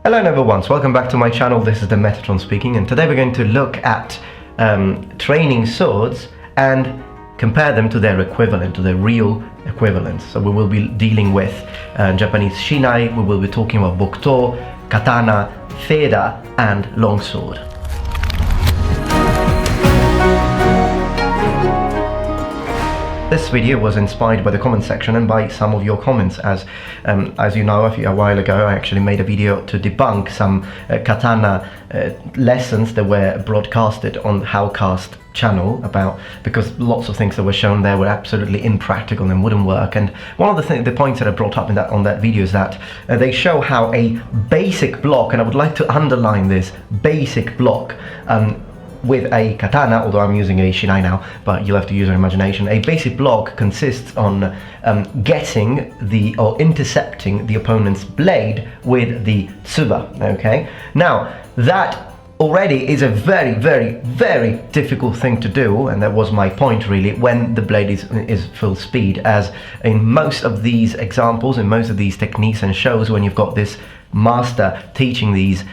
Hello everyone, welcome back to my channel. This is the Metatron speaking, and today we're going to look at training swords and compare them to their equivalent, to their real equivalents. So we will be dealing with Japanese Shinai, we will be talking about Bokto, Katana, Feda and Longsword. This video was inspired by the comment section and by some of your comments, as you know, a while ago I actually made a video to debunk some katana lessons that were broadcasted on Howcast channel because lots of things that were shown there were absolutely impractical and wouldn't work. And one of the points that I brought up on that video is that they show how a basic block, and I would like to underline this, basic block with a katana, although I'm using a Shinai now, but you'll have to use your imagination. A basic block consists on getting or intercepting the opponent's blade with the tsuba, okay? Now, that already is a very, very, very difficult thing to do, and that was my point really, when the blade is full speed, as in most of these examples, in most of these techniques and shows, when you've got this master teaching these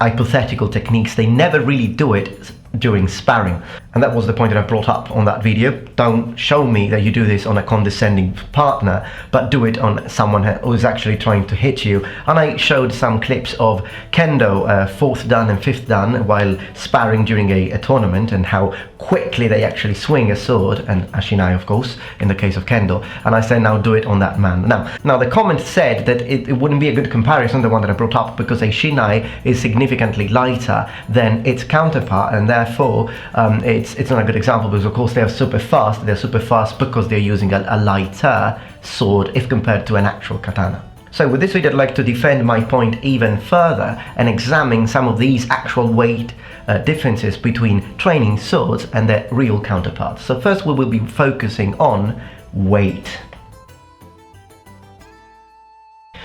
hypothetical techniques, they never really do it during sparring. And that was the point that I brought up on that video. Don't show me that you do this on a condescending partner, but do it on someone who is actually trying to hit you. And I showed some clips of kendo, 4th dan and 5th dan, while sparring during a tournament, and how quickly they actually swing a sword, and a Shinai of course, in the case of kendo. And I said, now do it on that man. Now the comment said that it wouldn't be a good comparison, the one that I brought up, because a Shinai is significantly lighter than its counterpart, and therefore it's not a good example, because of course they're super fast because they're using a lighter sword if compared to an actual katana. So with this video I'd like to defend my point even further and examine some of these actual weight differences between training swords and their real counterparts. So first we will be focusing on weight.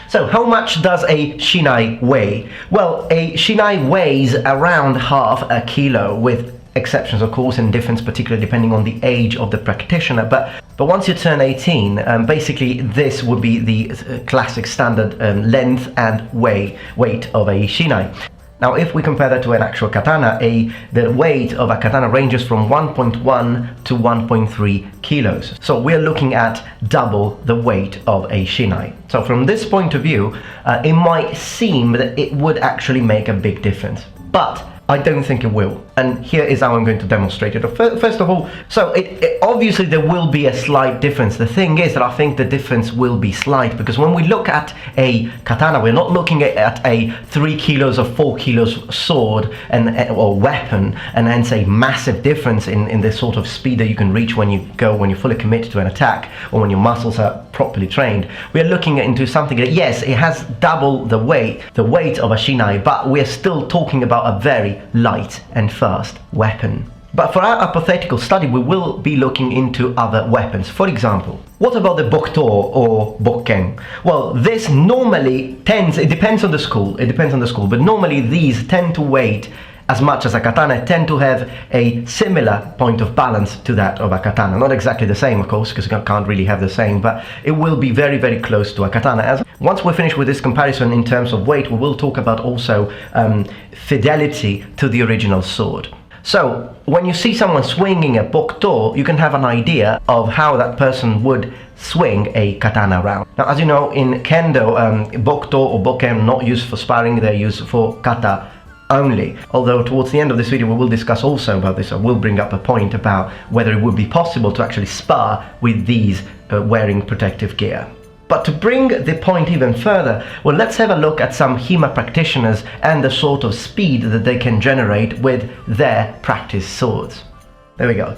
So how much does a Shinai weigh? Well, a Shinai weighs around half a kilo, with exceptions of course, and difference particularly depending on the age of the practitioner. But once you turn 18, basically this would be the classic standard length and weight of a Shinai. Now if we compare that to an actual katana, the weight of a katana ranges from 1.1 to 1.3 kilos. So we're looking at double the weight of a Shinai. So from this point of view, it might seem that it would actually make a big difference, but I don't think it will, and here is how I'm going to demonstrate it. First of all, so obviously there will be a slight difference. The thing is that I think the difference will be slight, because when we look at a katana, we're not looking at a 3 kilos or 4 kilos sword or weapon, and hence a massive difference in the sort of speed that you can reach when you fully commit to an attack, or when your muscles are properly trained. We're looking into something that, yes, it has double the weight of a Shinai, but we're still talking about a very light and fast weapon. But for our hypothetical study, we will be looking into other weapons. For example, what about the Bokto or Bokken? Well, this normally it depends on the school, but normally these tend to weigh as much as a katana, tend to have a similar point of balance to that of a katana. Not exactly the same, of course, because you can't really have the same, but it will be very, very close to a katana. Once we're finished with this comparison in terms of weight, we will talk about also fidelity to the original sword. So when you see someone swinging a Bokto, you can have an idea of how that person would swing a katana round. Now, as you know, in kendo, Bokto or Bokken are not used for sparring, they're used for kata only. Although towards the end of this video we will discuss also about this. I will bring up a point about whether it would be possible to actually spar with these wearing protective gear. But to bring the point even further, well, let's have a look at some HEMA practitioners and the sort of speed that they can generate with their practice swords. There we go.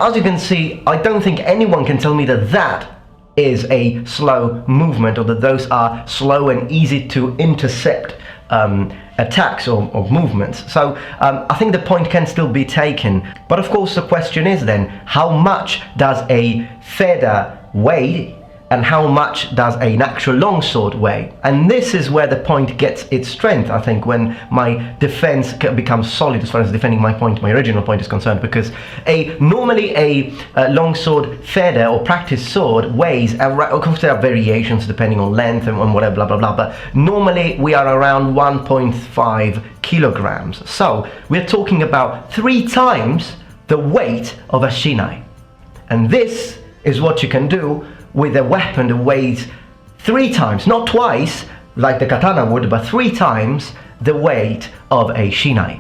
as you can see, I don't think anyone can tell me that that is a slow movement, or that those are slow and easy to intercept attacks or movements. So I think the point can still be taken. But of course the question is then, how much does a feather weigh and how much does an actual longsword weigh? And this is where the point gets its strength, I think, when my defense becomes solid as far as defending my point, my original point is concerned, because normally a longsword feather or practice sword weighs around, of course there are variations depending on length and whatever, blah blah blah, but normally we are around 1.5 kilograms. So we're talking about 3 times the weight of a Shinai. And this is what you can do with a weapon that weighs 3 times, not twice like the katana would, but 3 times the weight of a Shinai.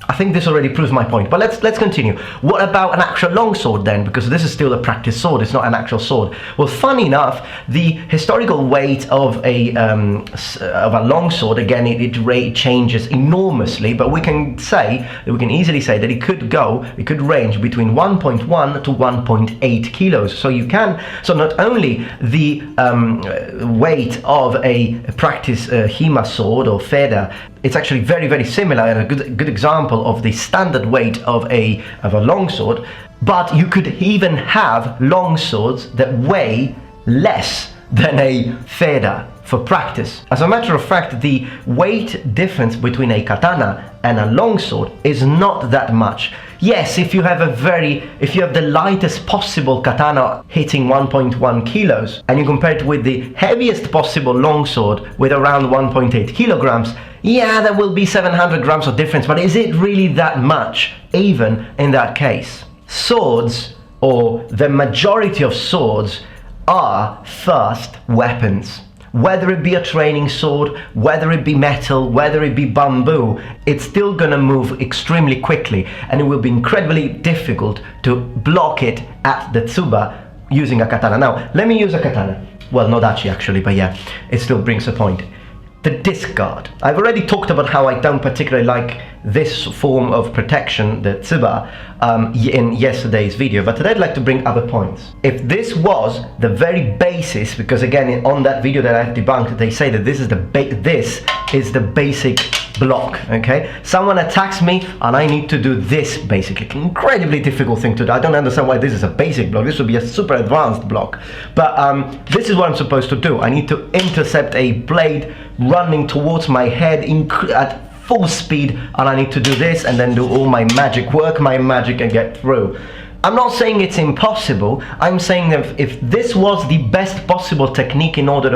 I think this already proves my point, but let's continue. What about an actual longsword then? Because this is still a practice sword, it's not an actual sword. Well, funny enough, the historical weight of a longsword, again, it changes enormously, but we can easily say that it could range between 1.1 to 1.8 kilos. So not only the weight of a practice HEMA sword or feather, it's actually very, very similar and a good example of the standard weight of a longsword, but you could even have longswords that weigh less than a feather for practice. As a matter of fact, the weight difference between a katana and a longsword is not that much. Yes, if you have the lightest possible katana hitting 1.1 kilos and you compare it with the heaviest possible longsword with around 1.8 kilograms, yeah, there will be 700 grams of difference, but is it really that much, even in that case? Swords, or the majority of swords, are first weapons. Whether it be a training sword, whether it be metal, whether it be bamboo, it's still gonna move extremely quickly, and it will be incredibly difficult to block it at the tsuba using a katana. Now, let me use a katana. Well, not actually, but yeah, it still brings a point. The discard. I've already talked about how I don't particularly like this form of protection, the tsuba, in yesterday's video, but today I'd like to bring other points. If this was the very basis, because again on that video that I've debunked, they say that this is the basic block, okay? Someone attacks me and I need to do this basically. Incredibly difficult thing to do. I don't understand why this is a basic block. This would be a super advanced block. But this is what I'm supposed to do. I need to intercept a blade running towards my head at full speed, and I need to do this and then do all my magic, work my magic and get through. I'm not saying it's impossible. I'm saying that if this was the best possible technique in order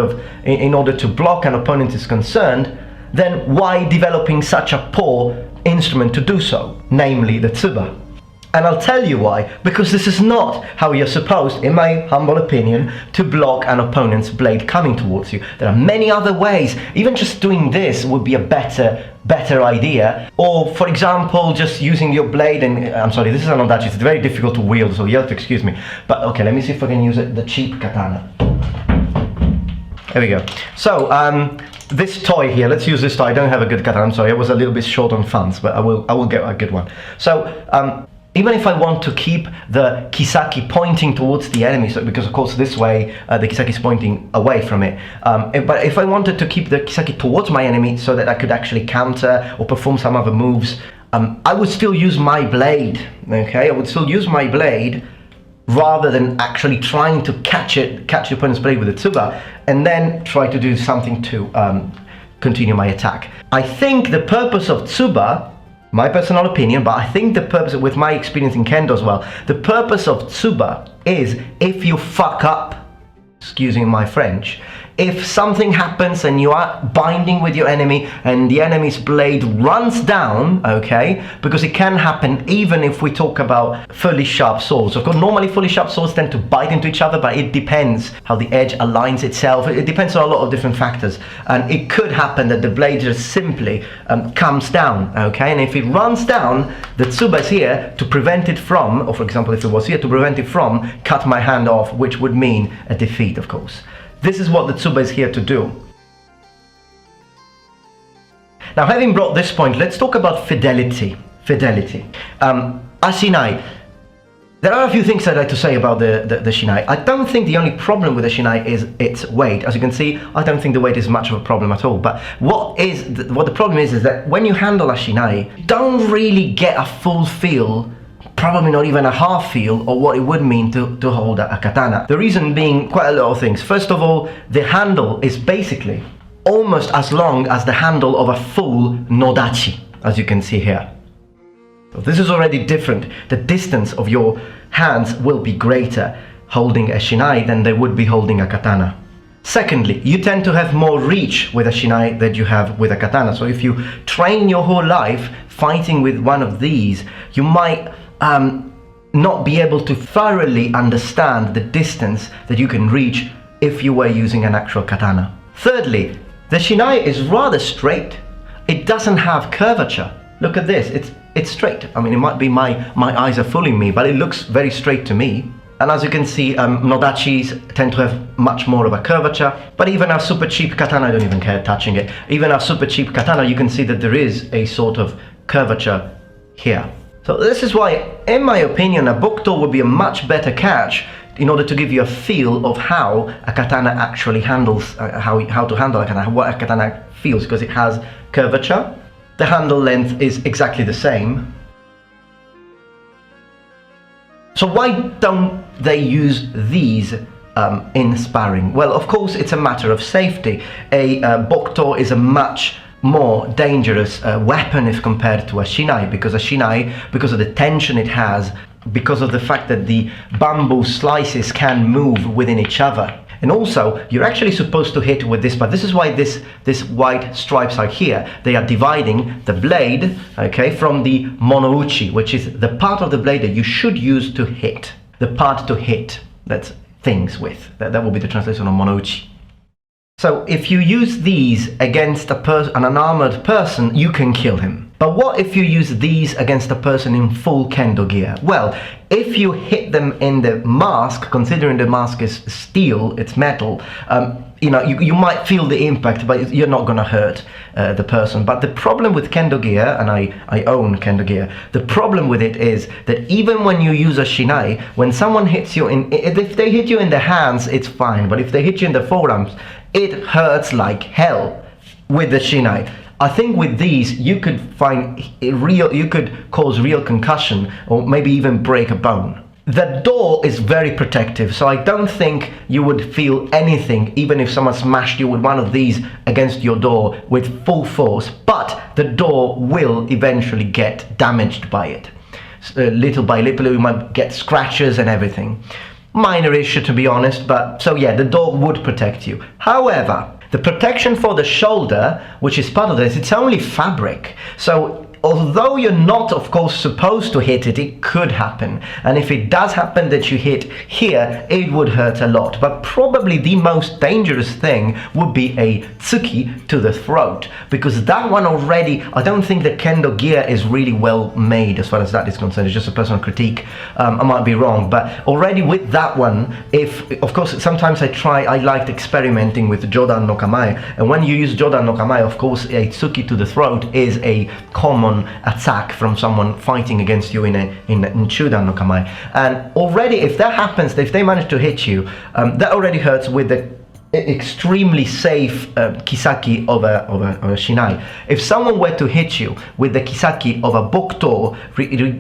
to block an opponent is concerned, then why developing such a poor instrument to do so, namely the tsuba? And I'll tell you why, because this is not how you're supposed, in my humble opinion, to block an opponent's blade coming towards you. There are many other ways. Even just doing this would be a better idea. Or, for example, just using your blade and, I'm sorry, this is an Ondachi, it's very difficult to wield, so you have to excuse me. But okay, let me see if I can use the cheap katana. There we go. So, this toy here, let's use this toy. I don't have a good katana, I'm sorry, I was a little bit short on funds, but I will get a good one. So, even if I want to keep the kisaki pointing towards the enemy, so because of course this way the kisaki is pointing away from it, but if I wanted to keep the kisaki towards my enemy so that I could actually counter or perform some other moves, I would still use my blade, okay? I would still use my blade rather than actually trying to catch the opponent's blade with the tsuba and then try to do something to continue my attack. I think the purpose of tsuba, my personal opinion, but I think the purpose, with my experience in kendo as well, the purpose of tsuba is if you fuck up, excusing my French, if something happens and you are binding with your enemy and the enemy's blade runs down, okay, because it can happen even if we talk about fully sharp swords. Of course, normally fully sharp swords tend to bite into each other, but it depends how the edge aligns itself. It depends on a lot of different factors, and it could happen that the blade just simply comes down, okay, and if it runs down, the tsuba is here to prevent it from, or for example if it was here, to prevent it from cut my hand off, which would mean a defeat, of course. This is what the tsuba is here to do. Now, having brought this point, let's talk about fidelity. a Shinai. There are a few things I'd like to say about the Shinai. I don't think the only problem with the Shinai is its weight. As you can see, I don't think the weight is much of a problem at all. But what the problem is that when you handle a Shinai, you don't really get a full feel, probably not even a half feel, of what it would mean to hold a katana. The reason being quite a lot of things. First of all, the handle is basically almost as long as the handle of a full nodachi, as you can see here. So this is already different. The distance of your hands will be greater holding a Shinai than they would be holding a katana. Secondly, you tend to have more reach with a Shinai than you have with a katana. So if you train your whole life fighting with one of these, you might not be able to thoroughly understand the distance that you can reach if you were using an actual katana. Thirdly, the Shinai is rather straight. It doesn't have curvature. Look at this, it's straight. I mean, it might be my eyes are fooling me, but it looks very straight to me. And as you can see, nodachis tend to have much more of a curvature, but even our super cheap katana, I don't even care touching it. Even our super cheap katana, you can see that there is a sort of curvature here. So this is why, in my opinion, a bokto would be a much better catch in order to give you a feel of how a katana actually handles, how to handle a katana, what a katana feels, because it has curvature. The handle length is exactly the same. So why don't they use these in sparring? Well, of course, it's a matter of safety. A bokto is a much more dangerous weapon if compared to a Shinai, because a Shinai, because of the tension it has, because of the fact that the bamboo slices can move within each other. And also, you're actually supposed to hit with this, but this is why this white stripes are here. They are dividing the blade, okay, from the monouchi, which is the part of the blade that you should use to hit. The part to hit, that's things with. That will be the translation of monouchi. So if you use these against an unarmored person, you can kill him. But what if you use these against a person in full kendo gear? Well, if you hit them in the mask, considering the mask is steel, it's metal, you might feel the impact, but you're not going to hurt the person. But the problem with kendo gear, and I own kendo gear, the problem with it is that even when you use a Shinai, when someone hits you if they hit you in the hands, it's fine. But if they hit you in the forearms, it hurts like hell with the Shinai. I think with these, you could cause real concussion, or maybe even break a bone. The door is very protective, so I don't think you would feel anything even if someone smashed you with one of these against your door with full force, but the door will eventually get damaged by it. Little by little, you might get scratches and everything. Minor issue, to be honest, but so yeah, the door would protect you. However, the protection for the shoulder, which is part of this, it's only fabric. So although you're not, of course, supposed to hit it, it could happen. And if it does happen that you hit here, it would hurt a lot. But probably the most dangerous thing would be a tsuki to the throat, because that one already, I don't think the kendo gear is really well made as far as that is concerned. It's just a personal critique. I might be wrong, but already with that one, of course, sometimes I liked experimenting with Jodan no Kamae. And when you use Jodan no Kamae, of course, a tsuki to the throat is a common attack from someone fighting against you in Chudan no Kamae. And already, if that happens, if they manage to hit you, that already hurts with the extremely safe kisaki of a Shinai. If someone were to hit you with the kisaki of a bokto,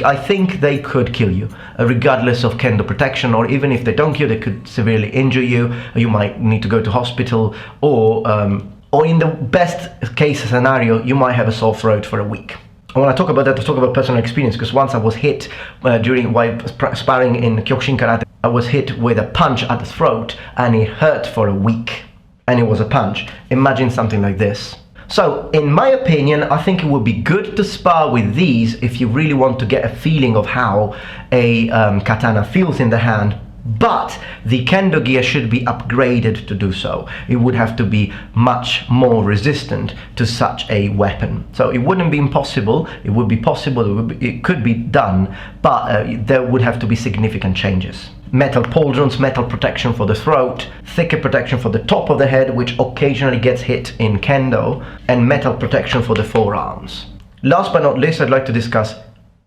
I think they could kill you, regardless of kendo protection, or even if they don't kill, they could severely injure you. You might need to go to hospital, or in the best case scenario, you might have a sore throat for a week. When I talk about that, I talk about personal experience, because once I was hit while sparring in Kyokushin Karate, I was hit with a punch at the throat, and it hurt for a week. And it was a punch. Imagine something like this. So, in my opinion, I think it would be good to spar with these if you really want to get a feeling of how a katana feels in the hand. But the kendo gear should be upgraded to do so. It would have to be much more resistant to such a weapon. So it wouldn't be impossible, it would be possible, it could be done, but there would have to be significant changes. Metal pauldrons, metal protection for the throat, thicker protection for the top of the head, which occasionally gets hit in kendo, and metal protection for the forearms. Last but not least, I'd like to discuss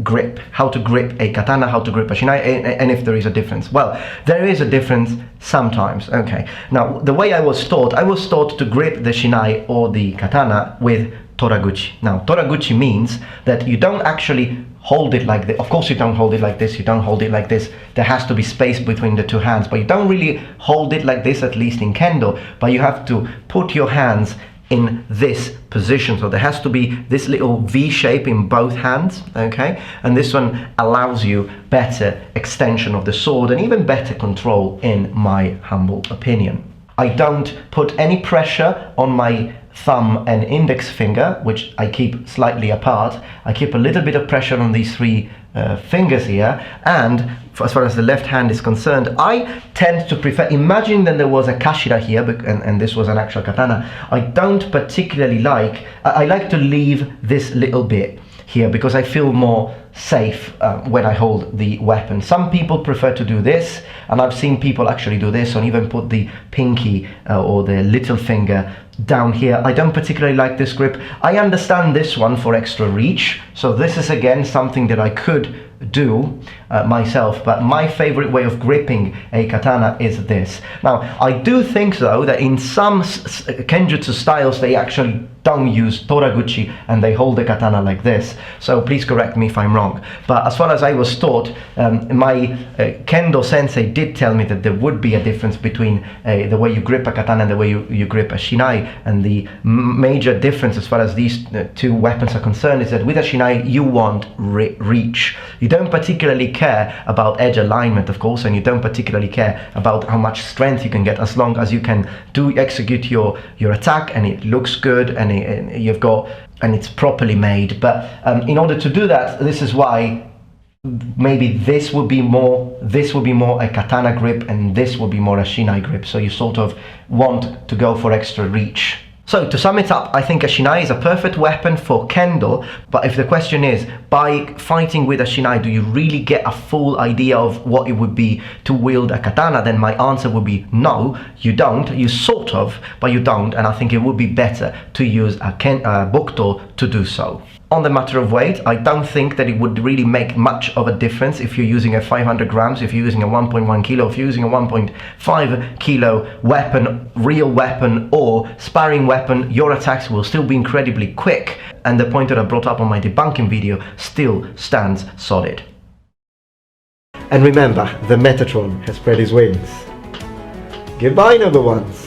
grip, how to grip a katana, how to grip a shinai, and if there is a difference. Well, there is a difference sometimes. Okay, now the way I was taught to grip the shinai or the katana with toraguchi. Now toraguchi means that you don't actually hold it like this. Of course you don't hold it like this, you don't hold it like this. There has to be space between the two hands, but you don't really hold it like this, at least in kendo, but you have to put your hands in this position. So there has to be this little V shape in both hands, okay? And this one allows you better extension of the sword and even better control, in my humble opinion. I don't put any pressure on my thumb and index finger, which I keep slightly apart. I keep a little bit of pressure on these three fingers here, and as far as the left hand is concerned, I tend to prefer, imagine that there was a kashira here, and this was an actual katana. I don't particularly like, I like to leave this little bit here because I feel more safe when I hold the weapon. Some people prefer to do this, and I've seen people actually do this and even put the pinky or the little finger down here. I don't particularly like this grip. I understand this one for extra reach, so this is again something that I could do myself, but my favorite way of gripping a katana is this. Now I do think though that in some kenjutsu styles they actually don't use toraguchi and they hold the katana like this, so please correct me if I'm wrong. But as far as I was taught, my kendo sensei did tell me that there would be a difference between the way you grip a katana and the way you grip a shinai, and the major difference as far as these two weapons are concerned is that with a shinai you want reach. You don't particularly care about edge alignment, of course, and you don't particularly care about how much strength you can get, as long as you can execute your attack and it looks good and and it's properly made. But in order to do that, this is why maybe this would be more a katana grip and this would be more a shinai grip, so you sort of want to go for extra reach. So to sum it up, I think a shinai is a perfect weapon for kendo, but if the question is, by fighting with a shinai, do you really get a full idea of what it would be to wield a katana, then my answer would be no, you don't. You sort of, but you don't, and I think it would be better to use a bokto to do so. On the matter of weight, I don't think that it would really make much of a difference if you're using a 500 grams, if you're using a 1.1 kilo, if you're using a 1.5 kilo weapon, real weapon or sparring weapon, your attacks will still be incredibly quick, and the point that I brought up on my debunking video still stands solid. And remember, the Metatron has spread his wings. Goodbye, number ones.